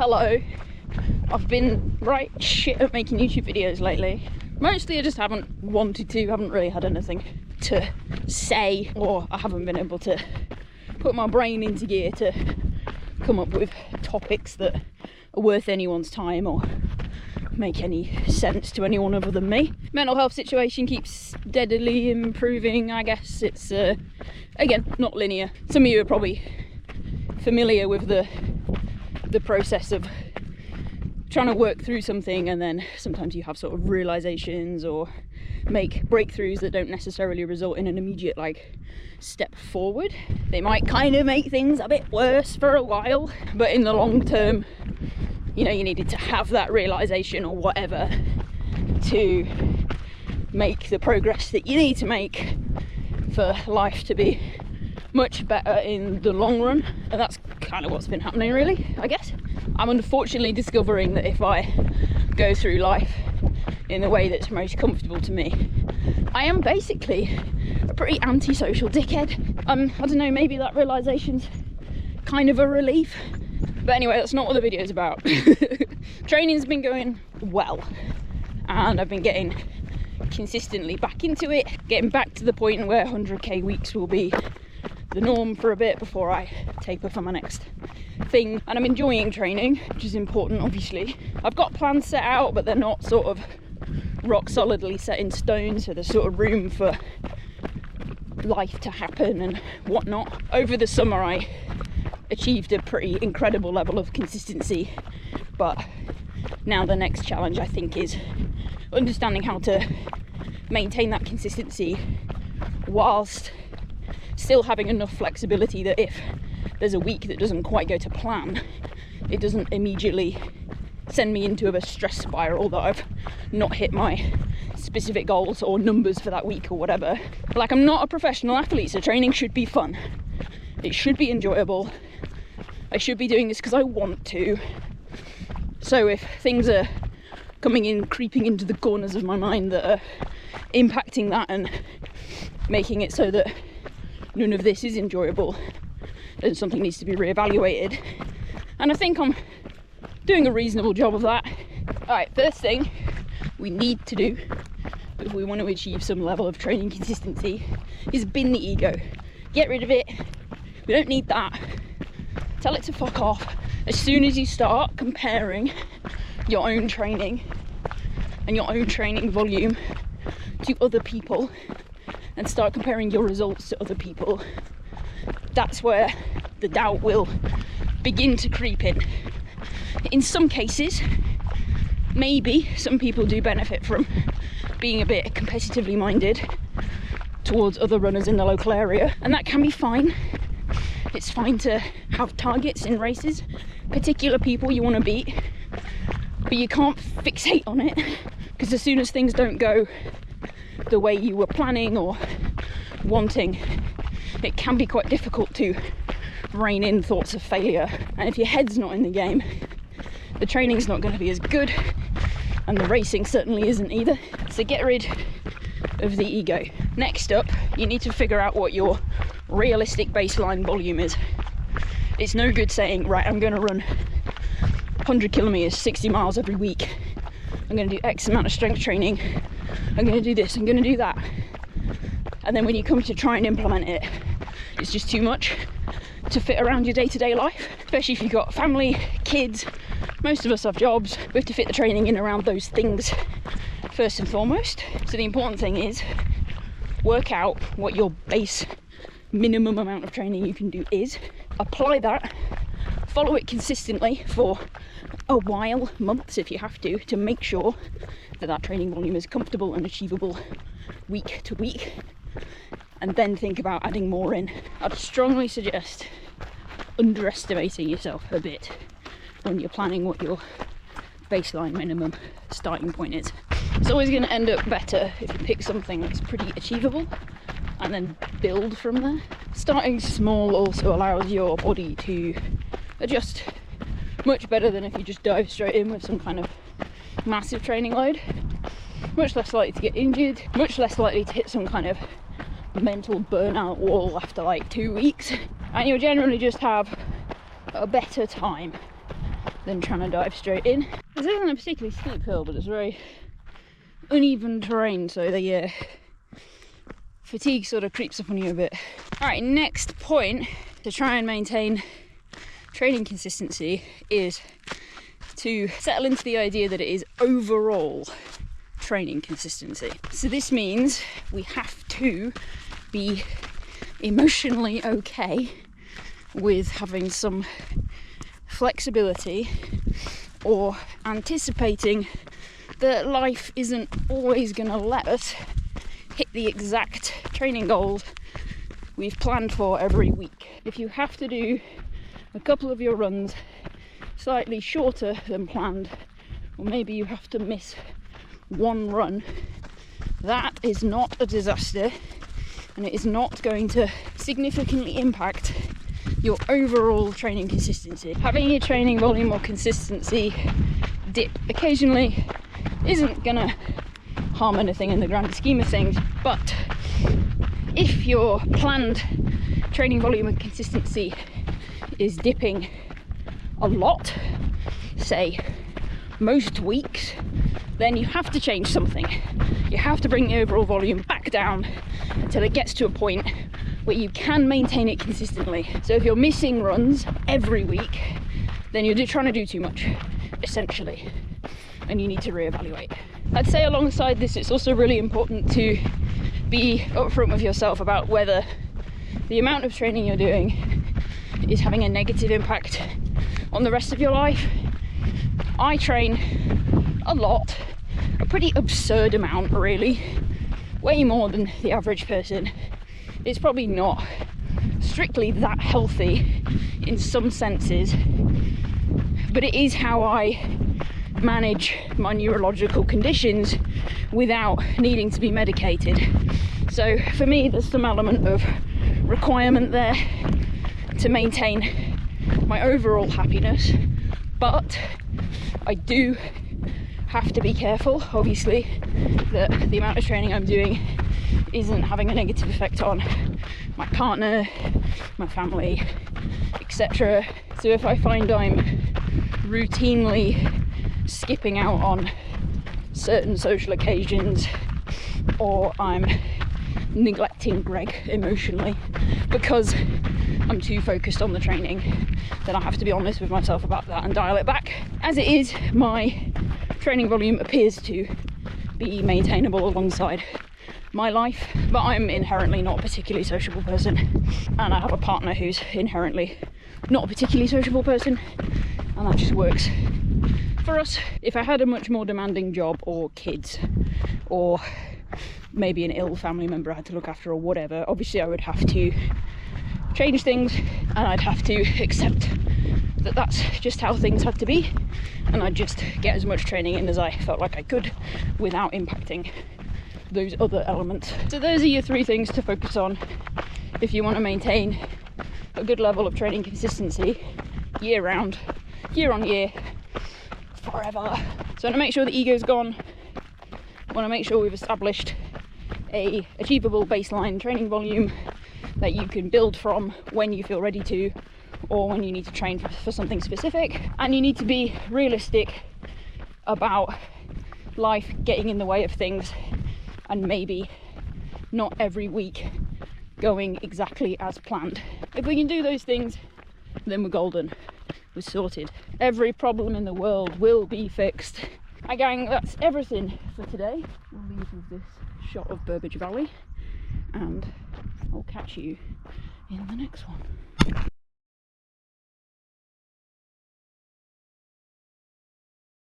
Hello. I've been right shit at making YouTube videos lately. Mostly I just haven't wanted to, haven't really had anything to say, or I haven't been able to put my brain into gear to come up with topics that are worth anyone's time or make any sense to anyone other than me. Mental health situation keeps steadily improving, I guess. It's, again, not linear. Some of you are probably familiar with the process of trying to work through something, and then sometimes you have sort of realizations or make breakthroughs that don't necessarily result in an immediate step forward. They might kind of make things a bit worse for a while, but in the long term, you know, you needed to have that realization or whatever to make the progress that you need to make for life to be much better in the long run. And that's kind of what's been happening, really, I guess. I'm unfortunately discovering that if I go through life in the way that's most comfortable to me, I am basically a pretty antisocial dickhead. I don't know, maybe that realization's kind of a relief. But anyway, that's not what the video's about. Training's been going well, and I've been getting consistently back into it, getting back to the point where 100k weeks will be the norm for a bit before I taper for my next thing. And I'm enjoying training, which is important, obviously. I've got plans set out, but they're not sort of rock solidly set in stone, so there's sort of room for life to happen and whatnot. Over the summer I achieved a pretty incredible level of consistency, but now the next challenge, I think, is understanding how to maintain that consistency whilst still having enough flexibility that if there's a week that doesn't quite go to plan, it doesn't immediately send me into a stress spiral that I've not hit my specific goals or numbers for that week or whatever. Like, I'm not a professional athlete, so training should be fun. It should be enjoyable. I should be doing this because I want to. So if things are coming in, creeping into the corners of my mind that are impacting that and making it so that none of this is enjoyable, then something needs to be reevaluated. And I think I'm doing a reasonable job of that. Alright, first thing we need to do if we want to achieve some level of training consistency is bin the ego. Get rid of it. We don't need that. Tell it to fuck off. As soon as you start comparing your own training and your own training volume to other people and start comparing your results to other people, that's where the doubt will begin to creep in. In some cases, maybe some people do benefit from being a bit competitively minded towards other runners in the local area, and that can be fine. It's fine to have targets in races, particular people you want to beat, but you can't fixate on it, because as soon as things don't go the way you were planning or wanting, it can be quite difficult to rein in thoughts of failure. And if your head's not in the game, the training's not going to be as good, and the racing certainly isn't either. So get rid of the ego. Next up, you need to figure out what your realistic baseline volume is. It's no good saying, right, I'm going to run 100 kilometers, 60 miles every week. I'm going to do X amount of strength training. I'm going to do this, I'm going to do that. And then when you come to try and implement it, it's just too much to fit around your day-to-day life, especially if you've got family, kids. Most of us have jobs. We have to fit the training in around those things first and foremost. So the important thing is work out what your base minimum amount of training you can do is, apply that, follow it consistently for a while, months if you have to make sure that that training volume is comfortable and achievable week to week, and then think about adding more in. I'd strongly suggest underestimating yourself a bit when you're planning what your baseline minimum starting point is. It's always going to end up better if you pick something that's pretty achievable and then build from there. Starting small also allows your body to adjust much better than if you just dive straight in with some kind of massive training load. Much less likely to get injured, much less likely to hit some kind of mental burnout wall after like 2 weeks, and you'll generally just have a better time than trying to dive straight in. This isn't a particularly steep hill, but it's very uneven terrain, so the fatigue sort of creeps up on you a bit. Alright, next point to try and maintain training consistency is to settle into the idea that it is overall training consistency. So this means we have to be emotionally okay with having some flexibility or anticipating that life isn't always going to let us hit the exact training goals we've planned for every week. If you have to do a couple of your runs slightly shorter than planned, or maybe you have to miss one run, that is not a disaster, and it is not going to significantly impact your overall training consistency. Having your training volume or consistency dip occasionally isn't gonna harm anything in the grand scheme of things, but if your planned training volume and consistency is dipping a lot, say most weeks, then you have to change something. You have to bring the overall volume back down until it gets to a point where you can maintain it consistently. So if you're missing runs every week, then you're trying to do too much, essentially, and you need to reevaluate. I'd say alongside this, it's also really important to be upfront with yourself about whether the amount of training you're doing is having a negative impact on the rest of your life. I train a lot, a pretty absurd amount really, way more than the average person. It's probably not strictly that healthy in some senses, but it is how I manage my neurological conditions without needing to be medicated. So for me, there's some element of requirement there to maintain my overall happiness, but I do have to be careful, obviously, that the amount of training I'm doing isn't having a negative effect on my partner, my family, etc. So if I find I'm routinely skipping out on certain social occasions, or I'm neglecting Greg emotionally because I'm too focused on the training, then I have to be honest with myself about that and dial it back. As it is, my training volume appears to be maintainable alongside my life, but I'm inherently not a particularly sociable person, and I have a partner who's inherently not a particularly sociable person, and that just works for us. If I had a much more demanding job, or kids, or maybe an ill family member I had to look after or whatever, obviously I would have to change things, and I'd have to accept that that's just how things had to be, and I'd just get as much training in as I felt like I could without impacting those other elements. So those are your 3 things to focus on if you want to maintain a good level of training consistency year round, year on year, forever. So I want to make sure the ego's gone. I want to make sure we've established a achievable baseline training volume that you can build from when you feel ready to, or when you need to train for something specific. And you need to be realistic about life getting in the way of things, and maybe not every week going exactly as planned. If we can do those things, then we're golden. We're sorted. Every problem in the world will be fixed. Hi gang, that's everything for today. We'll leave with this shot of Burbage Valley, and I'll catch you in the next one.